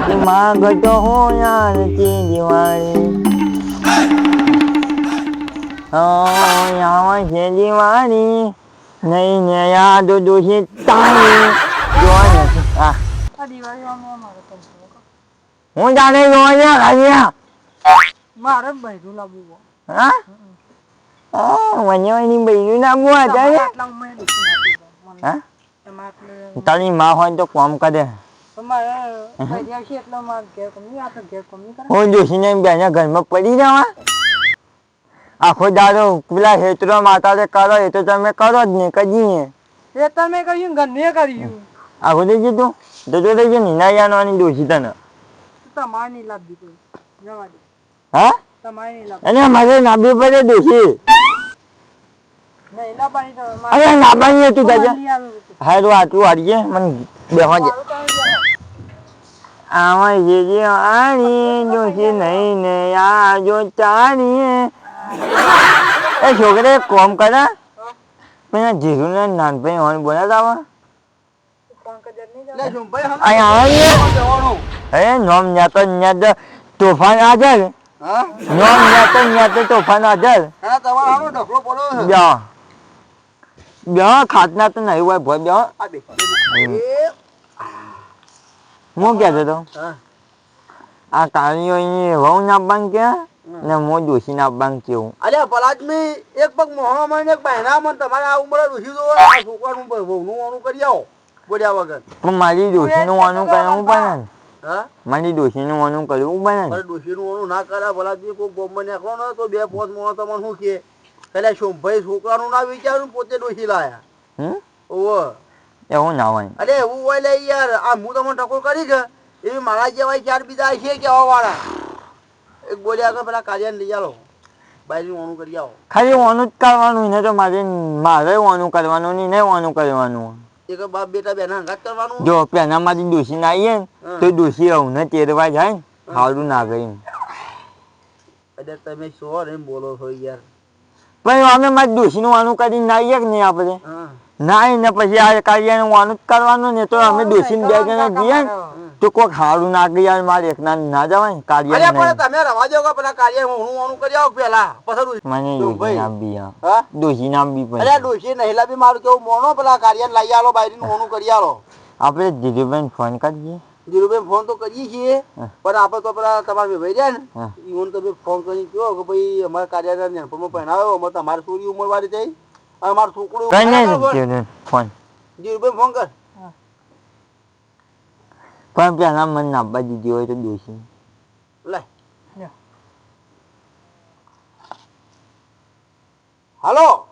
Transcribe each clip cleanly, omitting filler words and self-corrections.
માગતો હો યારથી દિવાળી આવે છે દિવાળી નહીં ને યાદ દોષિત તારી હું જાણે જોયા મારે બૈરું લાવવું હા વન્યવાની બૈરું નામવું અત્યારે હા તારી માં હોય તો કોમ કરે હું જોશીને બેના ઘરમાં પડી જવા આખો દાડો પેલા હેતરો માતા કરો એ તો તમે કરો જ ને કદી એ તમે કહ્યું ઘરને કર્યું આખો દે કીધું તો રહેજો નિનાયાની દોશી તને તમારે નહીં લાવવી કોઈ જવા દે હા તમારે નહીં લાવવી અને મારે નાબી પડે દોશી નહીં લાવવાની તો અરે નાબાની હતું દાદા હારું આટલું હારીએ મને બેહવા દે આમાં જે આણી દોશી નહીં ને આ જો ચાણી એ છોકરે કોમ કરે પેલા જીરું ને નાનભાઈ હોન બોલાતા આવે નોમ ન્યા તો તોફાન આજર નોમ ન્યા તો તોફાન આજર બ્યા ખાતના તો નહીં હોય ભાઈ બ્યા હું કહેતો હતો આ કાળીઓ વહુ નાપવાનું કે ને મો દોશી નાપવાનું કેવું અલ્યા પલાજ ની એક પગ મોહા માં એક બહેના માં તમારે આ ઉંમરે દોશી દો આ છોકરાનું વહુનું ઓનું કરી આવો બોલ્યા વગર પણ મારી દોશીનું ઓનું કરવું પડે ને હા મારી દોશીનું ઓનું કરવું પડે ને દોશીનું ઓનું ના કરે પલાજી કોઈ ગોમમાં નાખો ને તો બે પોત મોહ તમને શું કે પેલા શોભાઈ છોકરાનું ના વિચાર્યું પોતે દોશી લાયા ઓવો એવું ના હોય અરે એવું હોય લે યાર આ હું તમને ટકોર કરી છે એવી મારા જેવા ચાર બીજા છે કેવા વાળા એક બોલ્યા કે પેલા કાર્યાને લઈ આવો બાયનું ઓનું કરી આવો ખાલી ઓનું જ કરવાનું ને તો મારે ઓનું કરવાનું નહીં ઓનું કરવાનું એક બાપ બેટા બેના હંગાત કરવાનું જો પેલા મારી દોશી ના આવીએ ને તો દોશી આવું ને તેરવા જાય ને હારું ના ગઈ અરે તમે શું એમ બોલો છો યાર પણ અમે મારી દોશીનું ઓનું કરીને ના આવીએ કે નહીં આપણે ના ને પછી આ કાર્યનું ઓનું જ કરવાનું ને તો અમે દોશીને બે જણા જઈએ ને તો કોઈક હારું ના ગયા મારે એક ના જવાય કાર્ય તમે રવા જાવ પેલા કાર્ય હું ઓનું કરી આવો પેલા પછી મને દોશી નામ બી અરે દોશી નહીં લાવી મારું કેવું મોનો પેલા કાર્ય લઈ આલો બાયરીનું ઓનું કરી આલો આપણે ધીરુભાઈ ફોન કરીએ ધીરુભાઈ ફોન તો કરીએ છીએ પણ આપણે તો પેલા તમારે ભાઈ રહ્યા ને ઈવન તમે ફોન કરી કહો કે ભાઈ અમારા કાર્યના નેનપણમાં પહેરાવ્યો અમારે તમારે થોડી ઉંમર વાળી થઈ અમારું છોકરું ફોન ધીરુભાઈ ફોન કર પણ પેલા મને નાપવા દીધી હોય તો દોશી લે હાલો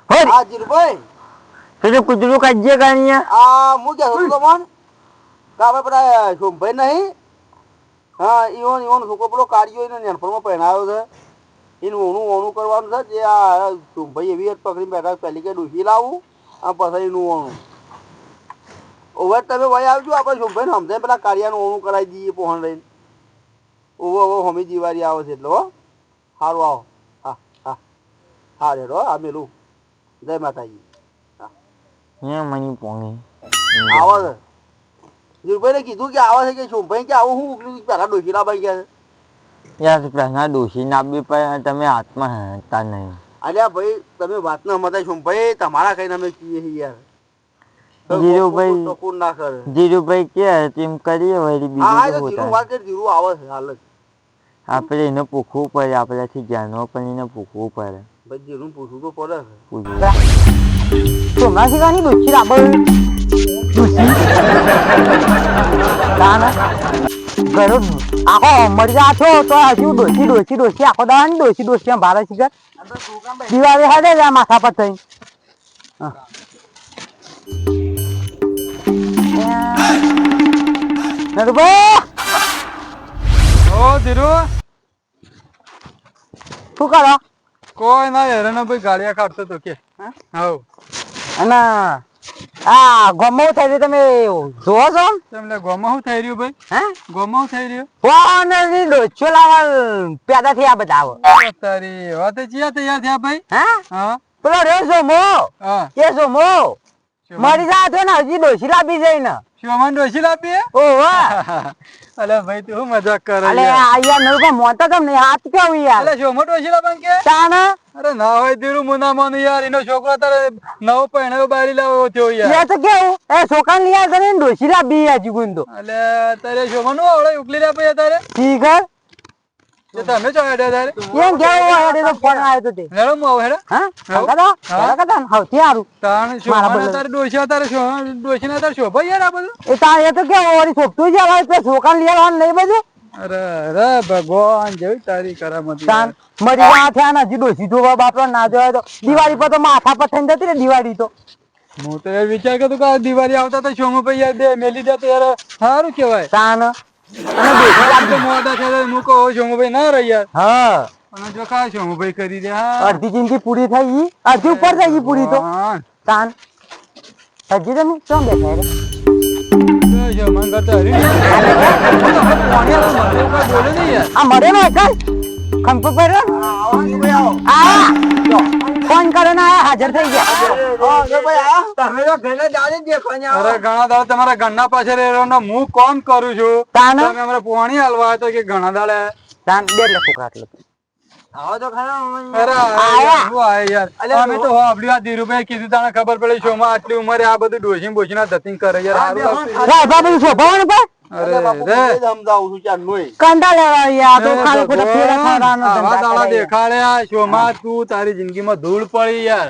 હા ધીરુભાઈ પેલું કૂતરું કાઢીએ કાઢીએ આ હું ક્યાં હતો મન આપણે પેલા શોભાઈ નહીં હા ઈવન છોકરો પેલો કાઢ્યો એને નેનપણમાં પહેરાવ્યો છે એનું ઓનું કરવાનું છે જે આ શોભાઈ એવી પકડી બેઠા પહેલી કે ડૂસી લાવું આ પછી એનું ઓનું ઓવર તમે વહી આવજો આપણે શોભાઈને સમજાય પેલા કાર્યાનું ઓનું કરાવી દઈએ પહોંચ લઈને ઓવો હવે હમી દિવાળી આવે છે એટલે હો સારું આવો હા હા હા રેડો હા મેલું જય માતાજી મને પોણી આવે છે ધીરુભાઈને કીધું કે આવે છે કે શોભાઈ કે આવું હું ઉકલી પહેલા ડોસી લાભાઈ ગયા છે યાર પહેલા દોશી નાપવી પડે તમે હાથમાં હતા નહીં અલ્યા ભાઈ તમે વાત ના મતાઈ છો ભાઈ તમારા કઈ અમે કીએ છીએ યાર ધીરુભાઈ કે તેમ કરીએ વળી બીજું વાત કરી ધીરુ આવે છે હાલ જ આપણે એને પૂછવું પડે આપણાથી જાણવા પણ એને પૂછવું પડે ભાઈ ધીરું પૂછવું તો પડે તો માસી કાની દોશી રાબર ઘરો આખો મરજા છો તો હજુ ડોસી આખો દાવાની ડોસી ભારે શિખર દિવાળી હાડે જા માથા પર થઈ શું કરો કોઈ ના હેરાન ભાઈ ગાડિયા કાઢતો તો કે હા અને આ ગમો થઈ રહ્યું તમે જોવો છો તમને ગોમાં શું થઈ રહ્યું ભાઈ હે ગોમાં શું થઈ રહ્યું કોણ ડોચો લાવવા પેદા થયા બધા તારી વાત ચિયા તૈયાર થયા ભાઈ હા પેલો રહ્યો સોમો હા એ સોમો મરી જાય તો ને હજી ડોસી લાવી જાય ને શોમાન ડોશી લાપી ઓ વાહ અલે ભાઈ તું શું મજાક કરે અલે યાર આ યાર નળકો મોટા કેમ નહીં હાથ કેવું યાર અલે શોમો ડોશી લાપન કે તાના અરે ના હોય ધીરું મુના માનું યાર એનો છોકરો તારે નવો પહેણાયો બારી લાવ્યો થયો યાર યાર તો કેવું એ છોકરા ની યાર તને ડોશીલા બી આજી ગુંદો અલે તારે શોમાનું આવડે ઉકલી લાપે તારે ઠીક હે તે તમે જો હેડે તારે એમ કેવું હોય તો ફોન આવ્યો તો તે હેડો મો હેડે હા કદા હા ત્યારું તાણ શોમાના તારે ડોશી તારે ડોશી ના તારે શોભા યાર આ બધું એ તો કેવું વળી છોકતું જ આવે તો છોકરા લઈ આવવાનું નહીં બધું અરે અરે ભગવાન જેવી તારી કરામત તાન મરી ગયા થયા ને હજી ડોશી જોવા બાપરો ના જોવા તો દિવાળી પર તો માથા પર થઈને જતી ને દિવાળી તો હું તો યાર વિચાર કરતો કે આ દિવાળી આવતા તો શોમો ભાઈ યાર બે મેલી દે તો યાર સારું કહેવાય તાન આમ તો મોટા છે હું કહો શોમો ભાઈ ના રહી યાર હા અને જો કા શોમો ભાઈ કરી દે હા અડધી જિંદગી પૂરી થઈ ગઈ અડધી ઉપર થઈ ગઈ પૂરી તો હા તાન હજી તો નહીં કેમ બેઠા રે શોમાન કરતા હરી બોલે નહીં યાર આ મરે ને કઈ ખંપો પર આ ફોન કરે ને આયા હાજર થઈ ગયા તમે તો ઘરે દાડે દેખો ને અરે ઘણા દાડા તમારા ઘરના પાછળ રહેલો ને હું કોમ કરું છું તાન તમે અમારે પોણી હાલવા તો કે ઘણા દાડે તાન બે એટલે છોકરા એટલે આવો તો ખરા અરે યાર, શું આ યાર અમે તો આપડી આ ધીરુભાઈ કીધું તને ખબર પડે શોમાં આટલી ઉંમરે આ બધું ડોશી બોશી ના ધતિંગ કરે યાર હારું લાગતું. રે બાબુ શોભાવાનું પર અરે રે સમજાવું છું ચાર નોય કંડા લેવા યાર તો એ ખાલી ખોટા ફેરા ભગવાન, ખાવાનો આવા ધંધા દાડા કરે યાર. દેખાડ્યા શોમાં તું તારી જિંદગીમાં ધૂળ પડી યાર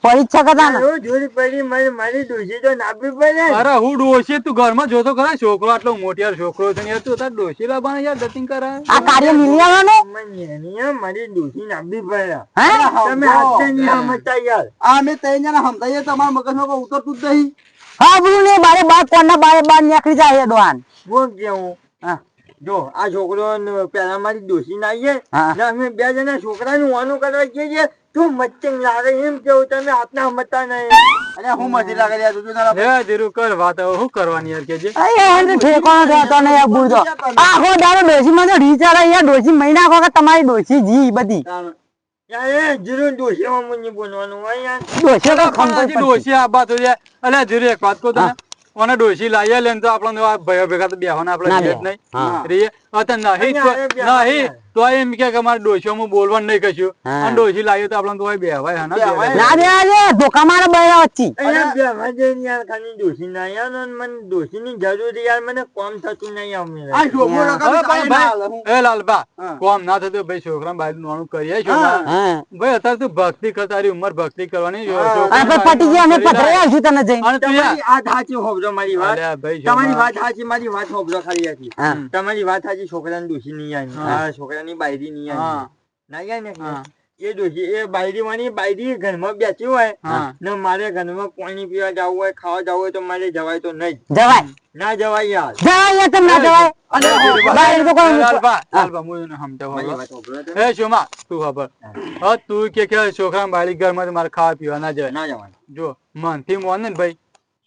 પરીક્ષા કરતા ને જોડી પડી મારી ડોસી તો નાપી પડે અરે હું ડોશી તું ઘરમાં જોતો ખરા છોકરો આટલો મોટિયાર છોકરો છે ને યાર તું તાર ડોશી લાવવાના યાર ધતિંગ કરાય આ કાર્ય મિલી આવવાનું મારી ડોસી નાપી પડે હે તમે હાથ નહીં સમજતા યાર આ અમે ત્રણ જણા સમજાઈએ તમારા મગજમાં કોઈ ઉતરતું જ નહીં હા બોલું ને બારે બાર કોણના બારે બાર નીકળી જાય ડોહાન બોલ કેવું હા જો આ છોકરો પેલા મારી ડોસી ના આવીએ હા. ને અમે બે જણા છોકરાનું વાનું કરવા જઈએ તું મચ્ચંગ લાગે એમ કેવું તમે હાથના સમજતા નહીં અને હું મજી લાગે યાર તું તારા હે ધીરુ કર વાત હવે શું કરવાની યાર કેજે અરે એને ઠેકાણો રહેતો નહીં યાર બુરદો આખો દાડો ડોસી માં તો રીચાડે યાર ડોસી મહિના કો કે તમારી ડોસી જી બધી યાર જરૂર ડોસીમાં મને બોલવાનું હોય યાર ડોસી તો પણ હજી ખંપો ડોશી આ બાત હોય અલે ધીરુ એક વાત કહું તને ઓને ડોશી લાવીએ લે તો આપણને આ ભાઈઓ ભેગા તો બેહવાના આપણે ના રીએ જ બે. નહીં હા. રીએ અત નહીં નહીં તો એમ કે અમારે ડોશીઓ હું બોલવાનું નહીં કશું હા. અને ડોશી લાવીએ તો આપણને તો હોય બેહવાય હા બેહવાય. ના દે આજે ધોકા મારે બૈરા વચ્ચી અહીંયા બેહવા જઈને યાર ખાલી ડોસી ના યાર ને મને ડોસીની જરૂર યાર મને કોમ થતું નહીં અમે આ શોભો હવે પણ ભાઈ એ લાલબા કોમ ના થતું ભાઈ છોકરા બાઈ નોણું કરીએ છો હા ભાઈ અત્યારે તું ભક્તિ કર તારી ઉંમર ભક્તિ કરવાની આ પછી પટી ગયા અમે પધરાઈ આવશું તને જઈને અને તું યાર તમારી વાત સાચી હોબજો મારી વાત અલ્યા ભાઈ તમારી શોભા. વાત સાચી મારી વાત હોબજો ખાલી હતી હા. તમારી વાત સાચી છોકરાની ડોસી નહીં આવી હા. આ છોકરાની બાયરી નહીં હા. આવી ના ગયા ને હા. એ ડોસી એ બાયરી માની બાયરી ઘરમાં બેઠી હોય હા. ને મારે ઘરમાં પાણી પીવા જવું હોય ખાવા જવું હોય તો મારે જવાય તો નહીં જવાય ના જવાય યાર જવાય યાર તમે ના જવાય અરે બાયરી તો કોઈ લાલબા, લાલબા, હું એને સમજાવું મારી હવે. વાત હોભળો તમે. એ શોમા તું ખબર હા તું કે છોકરા બાળી ઘરમાં મારે ખાવા પીવા ના જાય ના જવાય જો મનથી મોન ને ભાઈ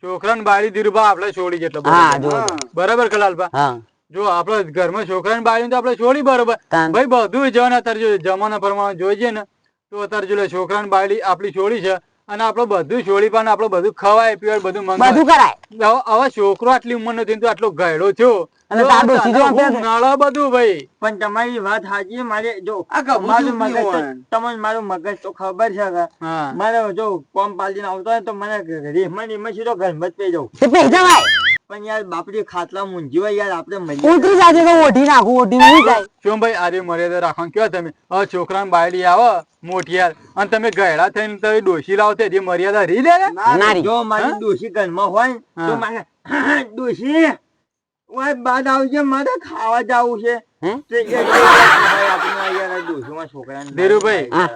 છોકરા બાળી ધીરુભા આપણે છોડી જેટલો હા બરોબર. જો બરાબર કલાલબા હા જો આપડે ઘરમાં છોકરા બાળી તો આપણે છોડી બરોબર તાન. ભાઈ બધું જવાના અત્યારે જો જમાના પ્રમાણે જોઈએ ને તો અત્યારે જો છોકરા બાળી આપડી છોડી છે અને આપડે બધું છોડી પણ આપડે બધું ખવાય પીવાય બધું મંગાય બધું કરાય હવે છોકરો આટલી ઉંમર નથી તો આટલો ગાયડો થયો અને તો તારો આ સીધો તારા આપે છે. ઉનાળા બધું ભાઈ પણ તમારી વાત સાચી મારે જો આ ગભું મારું ચૂકી મગજ હોય. તમને મારું મગજ તો ખબર છે કે હા મારે જો કોમ પાલીને આવતો હોય તો મને રેહમાં સીધો ઘરમાં જ પી જાઉં તે પે જવાય પણ યાર બાપડી ખાટલા મૂંઝી હોય યાર આપણે મળી ઉતરી જાજે તો ઓઢી નાખું ઓઢી નહીં જાય શું ભાઈ આરે મર્યાદા રાખવાનું કેવા તમે હવે છોકરાને બાયડી આવે મોટી યાર અને તમે ગયડા થઈને તમે ડોશી લાવો તે જે મર્યાદા રી લે ને? નારી. જો મારી હા? ડોશી ઘરમાં હોય તો હા. મારે ડોશી ઓય બાદ આવજે મારે ખાવા જાવું છે હે? તો એ ભાઈ આપણે યાર ડોશીમાં છોકરાને ધીરુભાઈ. હા.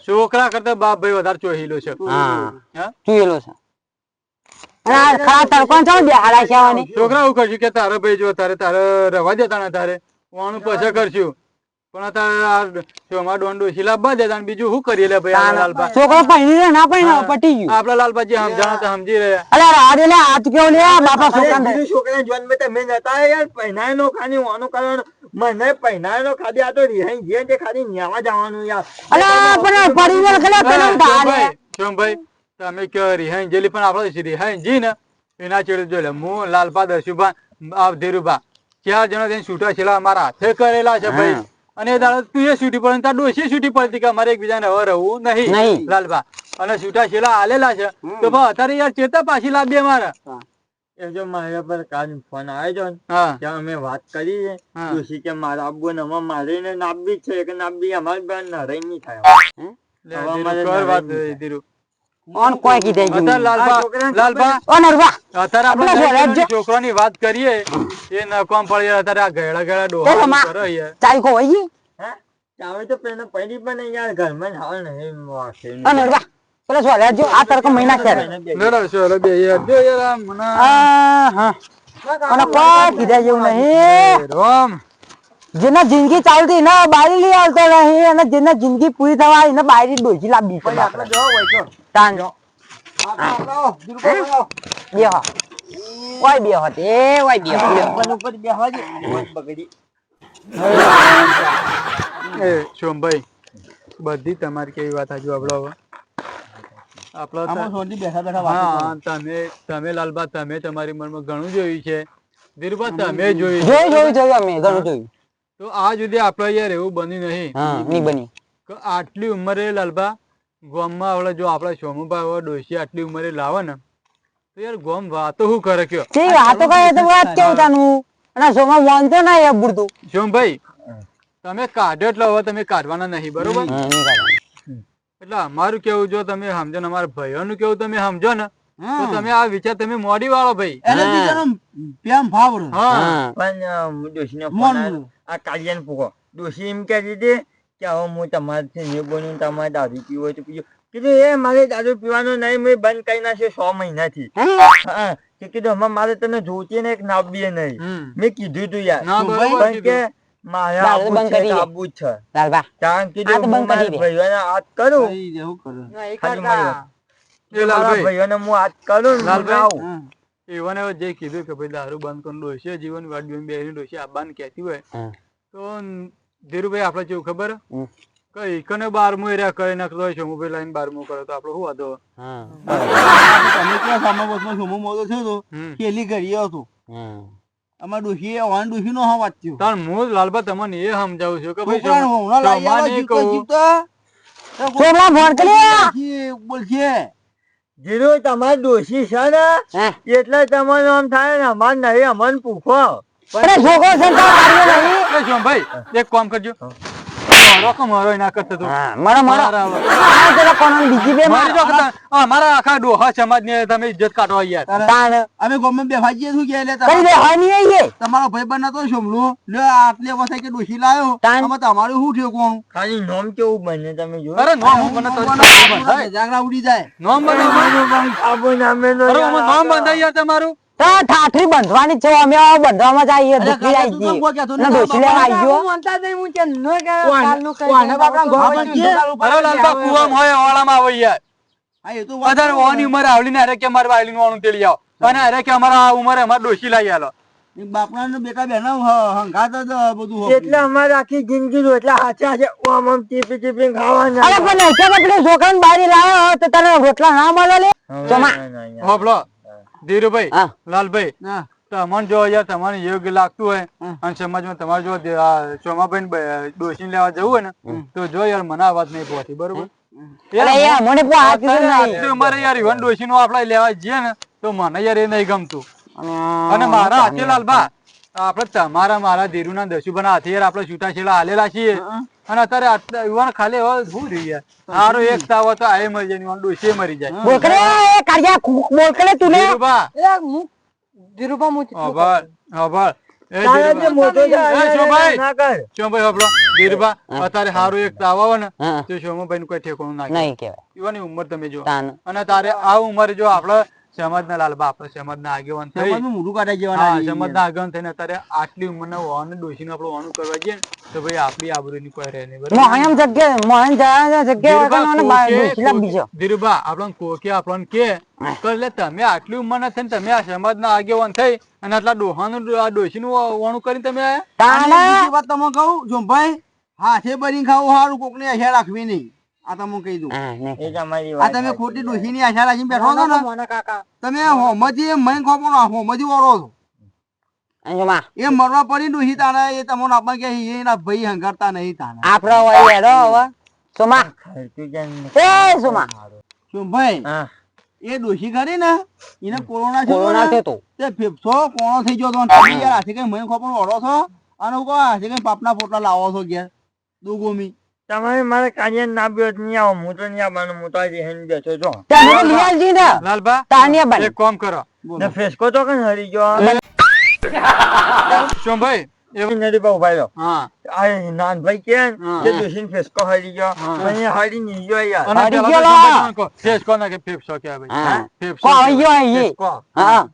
છોકરા કરતા બાપ ભાઈ વધારે ચોહીલો છે હા હા? ચૂયેલો છે અને આ ખરા તડકોણ છો બેહાડા છે આવવાની છોકરા એવું કરશું કે તારે ભાઈ જો તારે રવા દેતા ને તારે વાણું પછી કરશું પણ અત્યારે આ ડોન ડોશી લાવવા દેતા ને બીજું શું કરીએ લે ભાઈ આ લાલબા છોકરો પહેરી રે ના પહેરી હા. પટી ગયું આપડા લાલબાજી સમજાણા તો સમજી રહ્યા અલે રાડે લે હાથ કેવું લે બાપા છોકરા છોકરા જન્મ તમે નતા યાર પહેનાય નો ખાલી વાનું કરવાનું મને પહેનાય નો ખાલી આ તો રિહાઈ જે તે ખાલી ન્યાવા જવાનું યાર અલે પણ પડી ગયો કલે પેલો ધારે શોમભાઈ તમે કયો રિહાઈ જેલી પણ આપડે રિહાઈ જી ને એના ચેડે જોઈ લે હું લાલભા દશુભા આ ધીરુભા 4 જણા થઈને છૂટા છેલ્લા અમારા હાથે કરેલા છે ભાઈ અને એ દાડો તું એ છૂટી પડે તાર ડોશી છૂટી પડતી કે અમારે એકબીજાને હવે રહવું નહીં લાલભા અને છૂટા છેલ્લા આલેલા છે તો ભાઈ અત્યારે યાર ચેતા પાછી લાવીએ અમારે એ જો મારા પર કાલ ફોન આવ્યો છે ત્યાં અમે વાત કરી છે ડોશી કે મારા આબુ ને અમારે મારીને નાબી જ છે કે નાબી અમારી બેન નરાઈ નહીં થાય ધીરુ ઓન કોઈ કીધે લાલભા ઓ નરવા અત્યારે આપણે છોકરાની વાત કરીએ એ નકોમ પડી અત્યારે આ ગેડા ગેડા ડોહા કરે યાર ચાઈ કો વઈ હે ચાવે તો પેલો પડી પણ યાર ઘરમાં હાલ નહીં વાસે ઓ નરવા પેલા સોલ્યા જો આ તરકો મહિના છે નરો સોલો બે યાર જો યાર મને હા અને કોઈ કીધે જેવું નહીં રોમ જેના જિંદગી ચાલતી ને બારી લઈ આવતો નહીં અને જેના જિંદગી પૂરી થવા એને બારી ડોસી લાવવી પડે આપણે જો હોય તો તાન જો આવો ધીરુભા બે હો ઓય બે હોત એ ઓય બે હોત ઉપર બેહવા દે બગડી એ શોમભાઈ બધી તમારી કેવી વાત આજુ આપણો હવે આપણો આમાં સોંધી બેઠા બેઠા વાત હા તમે લાલબા તમે તમારી મનમાં ઘણું જોયું છે ધીરુભા તમે જોયું જોયું અમે ઘણું જોયું તો આ સુધી આપણે યાર એવું બન્યું નહીં હા નહીં બની કે આટલી ઉંમરે લાલબા ગામમાં આપણે જો આપણા સોમુભાઈ ડોશી આટલી ઉંમરે લાવે ને તો યાર ગામ વાતો શું કરે કયો તે આ તો કઈ તો વાત કેવું તાનું અને સોમાં વાંધો ના એ બુડતું સોમભાઈ તમે કાઢો એટલે હવે તમે કાઢવાના નહીં બરોબર એટલે અમારું કેવું જો તમે સમજો ને અમારા ભાઈઓનું કેવું તમે સમજો ને તો તમે આ વિચાર તમે મોડી વાળો ભાઈ એને બીજાનો પ્રેમ ભાવ રહ્યો. હા પણ ડોશીને ફોન આવ્યો. આ કાલિયાને પૂછો ડોશી એમ કહેતી હતી કે હવે હું તમારાથી નહીં બન્યું તમારે દારૂ પીવો હોય તો પીજો કીધું એ મારે દારૂ પીવાનું નહીં મેં બંધ કરી નાખ્યો 6 મહિનાથી હા કે કીધું હમણાં મારે તને જોતી ને એક નાબીએ નહીં મેં કીધું તું યાર ના બરોબર પણ કે મારે દારૂ બંધ કરી દે. આબુ જ છે લાલબા કારણ કીધું આ તો હું બંધ કરી મારા દે. ભાઈઓને હાથ કરું કઈ દેવું કરે. ખાલી મારી વાત. એ મારા લાલભાઈ ભાઈઓને હું હાથ કરું ને હું લાલભાઈ. આવું. હા. એવાને જે કીધું કે ભાઈ દારૂ બંધ કરીને ડોશી જીવન વાડી બે ડોશી આબાને કહેતી હોય તો ધીરુભાઈ આપણે કેવું ખબર કઈ કને 12મું એરિયા કરી નાખતો હોય શોમુભાઈ લાઈન 12મું કરે તો આપણે શું વાંધો તમે કેવા સામા બસમાં સોમો મોદો થયો તો હમ. પેલી ઘડીએ હતો અમાર ડોશીએ વાન ડોશીનો હા વાત થયો. તાર હું લાલબા તમને એ સમજાવું છું કે ભાઈ છોકરાને હોમણા લાવી આલો, શોમાને જીવતા કહું જીવતા. સોમલા ફોન કર્યા ડોશી બોલશે. જીરો તમારે ડોશી છે ને એટલે તમારું આમ થાય ને અમાર નહીં અમને પૂછો અરે છોકરો છે તો આવ્યો નહીં એ શોમભાઈ એક કામ કરજો મારો કે મારો એના કરતો તો હા મારો મારો મારા આ પેલા કોણ બીજી બે મારી જો કે અમારા આખા ડોહા સમાજ ને તમે ઇજ્જત કાઢો યાર તાણ અમે ગમે બેફા જઈએ શું કે એટલે કરી દે હોય નહીં આઈએ તમારો ભાઈ બન હતો શોમલો લે આટલે વસાઈ કે ડોશી લાયો તાન. આમાં તમારું શું થયું કોણ ખાલી નોમ કેવું બને તમે જો અરે નોમ હું બને તો જાગરા ઉડી જાય. નોમ બંધાય આપો નામે તો અરે નોમ બંધાય યાર તમારું તો ઠાઠરી બંધવાની છે અમે આ બંધવામાં જ આઈએ અરે દુખી કાકા, તું આઈ કેમ કોઈ કહેતો ગઈ નહીં? ના ડોશી લેવા આઈ ગયો અરે લાલબા કુવામાં હોય વાળામાં આવે યાર હા, એ તો વાત વધારે ઓની ઉંમરે આવલી ને અરે કે મારે વાયલી નું વાળું તેડી આવો અને અરે કે અમારા આ ઉંમરે અમારે ડોશી લાવી આલો એ બાપના ને બેટા બેના હંગાત જ બધું હોય. એટલે અમારે આખી જિંદગી નું એટલે હાચે હાચે આમ આમ ચીપી ચીપી ખાવાના અરે પણ કે પેલી છોકરાને બારી લાવ્યો તો તને રોટલા ના મળે લે ચોમા હોબળો ધીરુભાઈ હા. લાલભાઈ હા. તમને જો યાર તમને યોગ્ય લાગતું હોય અને સમાજમાં તમારે જો ચોમાભાઈ ડોશી લેવા જવું હોય ને તો જો યાર મને આ વાત નહીં પહોંચી બરોબર અરે યાર મને પણ આ કીધું નહીં આટલી ઉંમરે યાર ઈવન ડોશી નું આપણે લેવા જઈએ ને તો મને યાર એ નહીં ગમતું અને મારા હાથે લાલબા આપણે તમારા મારા ધીરુના દશુભાના હાથે યાર આપણે છૂટા છેડા હાલેલા છીએ અને અત્યારે આટલા યુવાન ખાલી હવે શું રહી યાર સારો એક તાવ તો આ મરી જાય ડોશી મરી જાય બોલ કરે એ કાઢ્યા બોલ કરે તું ને ધીરુભા આભાર આભાર એ તારા જે મોટો છે એ શોભાઈ ના કર શોભાઈ હોબળો ધીરુભા અત્યારે સારું એક તાવ આવે ને તો શોમાભાઈ નું કોઈ ઠેકાણું ના નહીં કહેવાય યુવાની ઉંમર તમે જો તાન અને તારે આ ઉંમરે જો આપણે સમાજના લાલબા આપણે સમાજના આગેવાન થઈ સમાજનું મોઢું કાઢી જવાના હા છીએ. સમાજના આગેવાન થઈને અત્યારે આટલી ઉંમરના વાહન ડોશીને આપણે વાહન કરવા જઈએ ને તો ભાઈ આપણી આબરૂની કોઈ રહે નહીં બરાબર મોહન જગ્યા મોહન જગ્યા વગરનો બાર બીજો ધીરુભા આપણને કોકે આપણને કે એટલે તમે આટલી ઉંમરના થઈને તમે આ સમાજના આગેવાન થઈ અને આટલા ડોહાનું આ ડોશીનું વાણું કરીને તમે આયા અને બીજી વાત તમે કહું જો ભાઈ હાથે બની ખાવું સારું કોકને હેર રાખવી નહીં આ તો હું કહી દઉં હા, નહીં. એ તમારી આ વાત તમે સાચી. ખોટી ડોશીની આશા રાખીને બેઠો છો ને મોના કાકા તમે હોમજી મહીન ખોપો હોમજી વરો છો અહીં જો માં. એ મરવા પડી ડોશી તાણે એ તમને આપણને કે એના ભાઈ હંગારતા નહીં તાણે આપડે વળી હેડો હવે સોમા ખર્ચું કેમ નહીં? એ સોમા શું ભાઈ હા. એ ડોશી ખરી ને એને કોરોના થયો કોરોના ને, થયો તો તે ફેફસો કોણો થઈ ગયો તો અને તમે યાર હાથી કઈ મહીન ખોપો વરો છો અને હું કહું હાથી કઈ પાપના પોટલા લાવો છો ઘેર દુગોમી તમારે મારે કાર્ય ના બ્યો નહીં આવો હું તો નહીં આવવાનું હું તો આજે હેન બેઠો છો તમે લિયાલજી ને લાલબા તાનિયા બન એક કામ કરો ને ફેસકો તો કઈ હરી ગયો સોમભાઈ એવું નથી બહુ ભાઈ હા આ નાનભાઈ કે હા. કે દોશીને ફેસકો હરી ગયો હા. પણ એ હરી નહીં ગયો યાર અને હારી પેલા ગયેલા. તો સોમભાઈ તમને કહો, ફેફસો ના કે ફેફસો કહેવાય ભાઈ. હા. ફેફસો કો આવી ગયો અહીં ફેસકો. હા આમ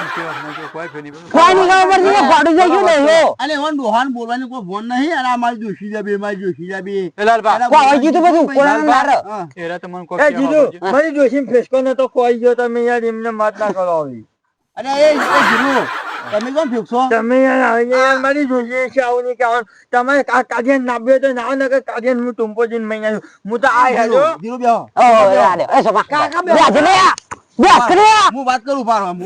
કહેવાય, નહીં કે કોઈ ફેર નહીં બોલો. કોઈ નહીં ખબર પડતી કે ગોડું જઈ ગયું ને યો અને એમાં ડોહાન બોલવાની કોઈ ફોન નહીં અને આ મારી જોશી જાબી મારી જોશી જાબી એ લાલબા એના કો આવી ગયું તો બધું કોરોના લાર હા. એરા તમને કોઈ એ કહેવા જીજુ પડશે. મારી દોશીને ફેસકો નતો ખોઈ ગયો તમે યાર એમને માત ના કરો આવી અને એ જીરું તમે કોણ ફેંકશો તમે યાર આવીને યાર મારી દોશી છે આવું નહીં કે આવું તમારે કાઢીને ના બ્યો તો ના નકર કાઢીને હું ટૂંપો જઈને મહિના હું તો આ હેલો જીરું બેહો ઓ યાર એ સોમા કાકા બે. બે જલે બે કરે હું વાત કરું પાડો હું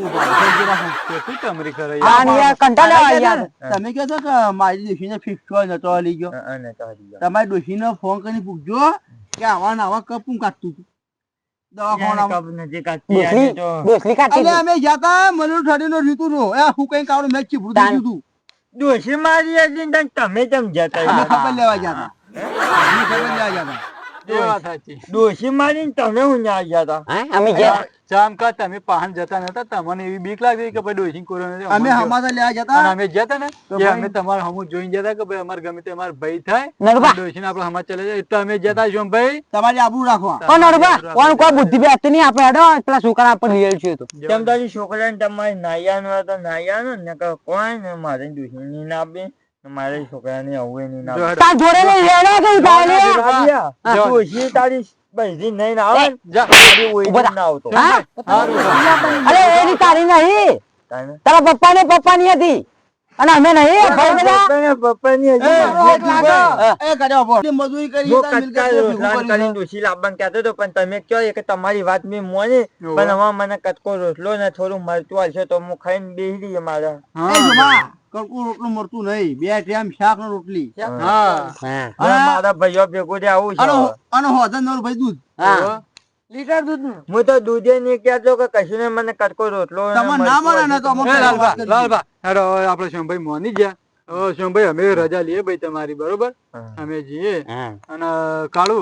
કેટલી ટમરી કરે આ યાર. ને યાર કંટાળો આવી યાર તમે કહો છો કે મારી ડોશીને ફિક્સ નતો લઈ ગયો અને તો હરી ગયો તમારી ડોશીને ફોન કરીને પૂછજો કે આવા ને આવા કપું કાઢતું હતું દવાખાનામાં. કબ નજીક આતી આજે ડોસલી તો ડોસલી કાઢી અલે અમે ગયા તા મને ઠડીનો રીતુ નો એ હું કઈ કાવડું મેચ ચીપડું થઈ ગયું હતું. દોશી મારી હતી ને તમે કેમ જતા અમે રહ્યા? ખબર લેવા ગયા હતા અમે ખબર લેવા ગયા હતા એ વાત સાચી. દોશી મારી ને તમે હું ના ગયા તા હા અમે જે ચામકા તમે પાહન જતા નતા તમને એવી બીક લાગી કે ભાઈ ડોશી કોરોના છે, અમે અમને હમાસા લેવા ગયા અને હતા અમે જતા ને તો કે ભાઈ- અમે તમારા હમું જોઈને જતા કે ભાઈ અમારે ગમે તે અમારા ભાઈ થાય નરબા ડોશીને આપણે હમા ચલે જાય એટલે અમે જતા છું ભાઈ તમારી આબરૂ રાખવા ઓ નરબા કોણ કોઈ બુદ્ધિ બે આપતી નહીં આપણે હેડો પેલા છોકરા પર લીએલ છે તો તેમ તારી છોકરાને તમારે નાયાનું હોય તો નાયાનું ને કે કોઈ ને મારે દોશી ની ના આપે ને મારે છોકરાને આવું નહીં ના જો આપે. હેડો. તાર જોડે ને હેડો કે ઉતારે રાધિયા, જો. દોશી તારી બૈરી નહીં ના આવે ને, જા. તારી ઓયડી ઉભા ના આવતો હા હારું. અરે એની તારી નહીં તાને? તારા પપ્પા ને પપ્પાની હતી અને અમે નહીં ભાઈ બધા પપ્પાને પપ્પાની હજી એ, મજબૂત લાગે. લાગે. એ કર્યો બોલ. મજૂરી કરી જો તાર કટકા મિલકત રોટલા ભેગું કરીને કર્યું. ડોશી લાવવાનું કહેતો હતો પણ તમે કહો કે તમારી વાત મેં મોની પણ હવે મને કટકો રોટલો ને થોડું મરચું હાલશે તો હું ખાઈને બેસી રહીએ મારા એ જુમા, કડકું રોટલું મળતું નહીં બે ટાઈમ શાક ને રોટલી હા હા હવે મારા ભાઈઓ ભેગું છે આવું છે અને હોજન નવ ભાઈ દૂધ હા લીટર દૂધ હું તો દૂધે નહીં કહેતો કે કશું ને મને કટકો રોટલો ને તમને ના મરચું મળે ને તો હાલશે અમે એ લાલબા વાત કરીએ. લાલબા હેડો હવે આપણે શોમભાઈ મોની ગયા હવે શોમભાઈ અમે રજા લઈએ ભાઈ તમારી બરોબર હા. અમે જઈએ હા અને કાળુ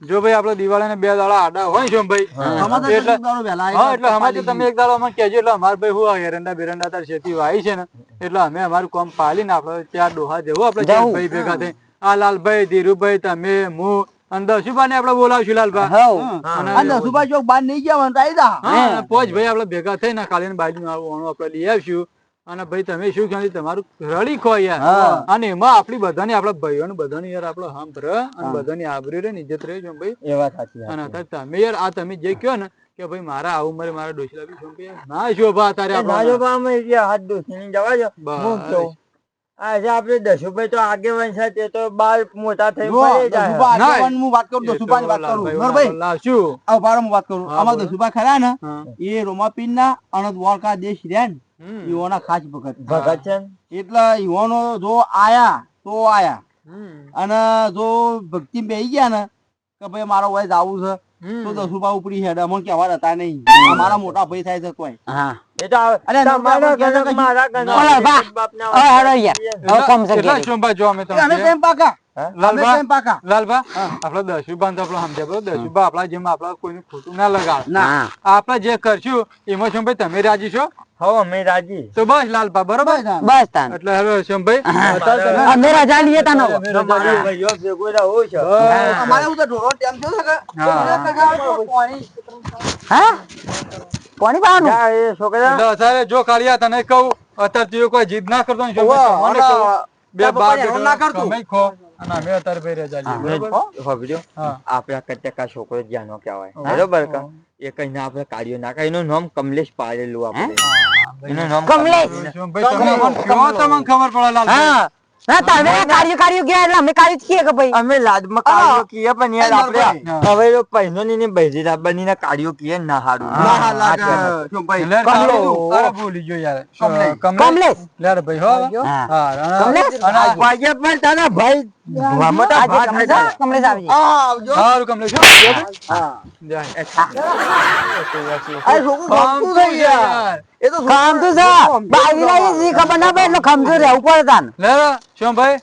જો ભાઈ આપણે દિવાળીને 2 દાડા આડા હોય શોમભાઈ આમાં તો એટલે કેટલું દારૂ વહેલા હા એટલે આવી અમારે તમે એક દાડો અમને કહેજો એટલે અમાર ભાઈ હું એરંડા બેરંડા તાર શેતી વાઈ છે ને એટલે અમે અમારું કામ પાલીને આપણે ચાર ડોહા જેવું આપણે ચાર જવું. ભાઈ ભેગા થઈ આ લાલભાઈ ધીરુભાઈ તમે હું અને દશુભાને આપણે બોલાવશું લાલભા હવ અને દસુભાઈ ચોક બહાર નહીં ગયા હોય તો આઈ જા. હા અને પોચ ભાઈ આપણે ભેગા થઈને કાલે બાજુ આપણે લઈ આવશું અને ભાઈ તમે શું કહ્યું તમારું રડી ખો યાર અને એમાં આપણી બધાની આપણા ભાઈઓને બધાની યાર આપણો સાંભળ અને બધાની આબરૂ રે ને ઇજ્જત રહે છે ભાઈ એ વાત સાચી અને અત્યારે તમે યાર આ તમે જે કહો ને કે ભાઈ મારા આ ઉંમરે મારા ડોશી લાવી છો ભાઈ ના શોભા તારે નાજો આપણે બામાં એટલે હાથ દોશીને જવા દો. બસ. હું કહું. આજે આપણે દશુભાઈ તો આગેવાન છે તે તો બાર મોટા થઈ જો, ફરી જાય. દસુભા ના. આગેવાન હું વાત કરું દસુભાની વાત કરું નરભાઈ લાવશું આવો પાડો હું વાત કરું હા, આમાં બોલો. દસુભા ખરા ને હા. એ રોમાપીન ના અને દ્વારકા દેશ રહ્યા ને હમ. ઈઓના ખાસ ભગત ભગત છે ને? એટલે ઈઓનો જો આયા તો આયા હમ. અને જો ભક્તિ બેહી ગયા ને કે ભાઈ મારો વયસ આવું છે હમ. તો દસુભા ઉપરી હેડ અમને કહેવા હતા નહીં આ મારા મોટા ભાઈ થાય છે કોઈ હા એ તો આવે. અરે તમારા આપણે ઘરે કશું- મારા ઘરે ઓલા બા. બાપના હવે હેડો યાર હવે કોમ છે એટલા ઘેરે. શોભા જો અમે એ અમે તમને તેમ પાકા અમે લાલબા તેમ પાકા લાલબા આપડે દશુભાન તો આપડે સમજ્યા બરોબર દશુભા આપડા જેમ આપડા કોઈને ખોટું ના લગાડ હા આપડે જે કરશું એમાં શોભાઈ તમે રાજી છો હો અમે રાજી. તો બસ લાલબા બરોબર બસ તાન એટલે હવે શોભાઈ અમે રજા લઈએ તાનો તો મારા ભાઈઓ ભેગું રહેવું છે. અમારે હું તો ઢોરો ટેમ થયો છે કે હા. હા કોની પાવાનું જા એ છોકરા એટલે અત્યારે જો કાળિયા તને કહું અત્યારે તું કોઈ જીદ ના કરતો ને ઓવા, શોભાઈ, તમને કહું. બે તારા બાપ પપ્પાને હેરાન ના કરતું. તમે ખો અને અમે અત્યારે ભાઈ રજા લઈએ બરોબર ખબર્યો? હા. આપણા કરતા છોકરો જ્યાંનો કહેવાય હા. બરોબર કે એ કઈ ના આપણે કાર્યો ના એનું નામ કમલેશ પાડેલું આપણે એનું નામ કમલેશ. શોભાઈ તમે અમને કહો તો મને ખબર પડે લાલભાઈ. હા ના તમે કાર્યો ગયા એટલે અમે કાર્યો જ કીએ કે ભાઈ અમે લાદમાં કાર્યો કીએ પણ યાર આપણે હા. હવે તો પૈસોની ને બૈરીરા બનીને કાર્યો કીએ ના હારું ના હા લાગે સોમભાઈ એટલે તારું- અરે ભૂલી ગયો યાર કમલેશ લે રે ભાઈ હો હા. હા કમલેશ? અને આ- વાગે પણ તારા ભાઈ મોટા આજે ભાત કમલેશ હતા. કમલેશ આવજે આવજો સારું કમલેશ હો. હા જા. આ છોકરું ગમતું નહીં યાર એ તો કામ તો છે બાવી રહી છે ખબર ના પડે એટલે ખમજો રહેવું પડે તાન લે રે શોમભાઈ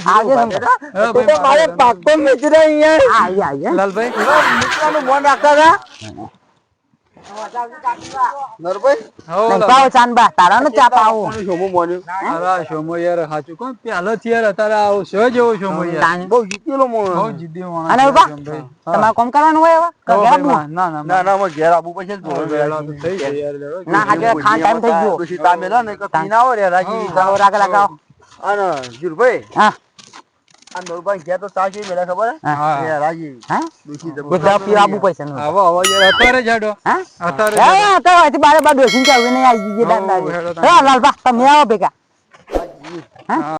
આજે સમજો. હે તો ભાઈ મારે પાકો મિત્ર યાર આઈએ લાલભાઈ મિત્રનું મન રાખતા હતા નરભાઈ હો નહીં પાવો ચાંદબા તારા નો ચા પાવો કોનું શોમું મોન્યું અરે શોમો યાર સાચું કોણ પહેલાથી યાર અત્યારે આવો છે જેવો શોમો યાર બહુ જીતેલો બહુ મોણ જીદ્દી માણસ અને છે ઉભા શોમભાઈ. તમારે કોમ કરવાનું હોય હવે કે હો ઘેર ભાઈ, આપવું? ના ના ના ના અમારે ઘેર આબુ પછી જ હવે વેળા તો થઈ ગઈ યાર લેવો. ના હાજર ખાન ટાઈમ થઈ ગયો ડોશી તામે લા ને કે પીના આવો રે રાજી આવો રાગે લગાવો અને જીરભાઈ હા આ નરભાઈ ઘેર તો ચા કેવી મેળા ખબર હે? હા. એ રાજી હા ડોશી જબર બધા પીવાબુ પૈસા નું આવો આવો યાર અત્યારે જ હેડો હા અત્યારે જ હા હેડો. તો અહીંથી બારે બાર ડોસીને ચાવી નહીં આવી જઈએ હો, હેડો દાંડા તાણ. લાલબા તમે આવો ભેગા હા